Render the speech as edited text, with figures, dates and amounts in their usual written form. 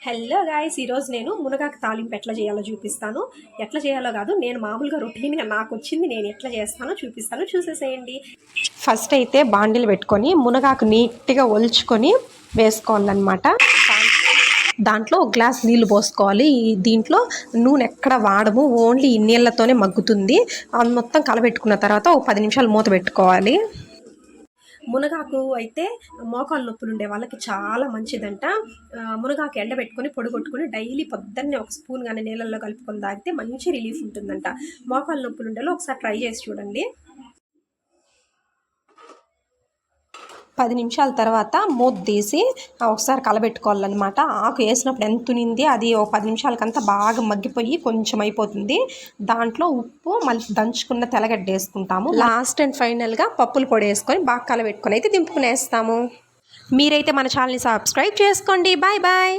Hello guys, ఈరోజు నేను మునగాకు తాలింపు ఎట్లా చేయాలో చూపిస్తాను. ఎట్లా చేయాలో కాదు, నేను మామూలుగా రొటీన్గా నాకు వచ్చింది నేను ఎట్లా చేస్తానో చూపిస్తాను, చూసేసేయండి. ఫస్ట్ అయితే బాండిల్ పెట్టుకొని మునగాకు నీట్గా ఒలుచుకొని వేసుకోవాలన్నమాట. దాంట్లో ఒక గ్లాస్ నీళ్లు పోసుకోవాలి. దీంట్లో నూనె ఎక్కడ వాడము, ఓన్లీ ఈ నీళ్ళతోనే మగ్గుతుంది. అది మొత్తం కలబెట్టుకున్న తర్వాత ఒక 10 నిమిషాలు మూత పెట్టుకోవాలి. మునగాకు అయితే మోకాలు నొప్పులు ఉండే వాళ్ళకి చాలా మంచిదంట. మునగాకు ఎండబెట్టుకొని పొడిగొట్టుకొని డైలీ పొద్దున్నే ఒక స్పూన్ కానీ నీళ్ళల్లో కలుపుకొని తాగితే మంచి రిలీఫ్ ఉంటుందంట. మోకాలు నొప్పులు ఉండేలో ఒకసారి ట్రై చేసి చూడండి. 10 నిమిషాల తర్వాత మూత తీసి ఒకసారి కలబెట్టుకోవాలన్నమాట. ఆకు వేసినప్పుడు ఎంత ఉనింది అది ఒక 10 నిమిషాలకంతా బాగా మగ్గిపోయి కొంచెం అయిపోతుంది. దాంట్లో ఉప్పు, మళ్ళీ దంచుకున్న తెల్లగడ్డ వేసుకుంటాము. లాస్ట్ అండ్ ఫైనల్గా పప్పుల పొడి వేసుకొని బాగా కలబెట్టుకొని అయితే దింపుకునేస్తాము. మీరైతే మన ఛానల్ని సబ్స్క్రైబ్ చేసుకోండి. Bye bye.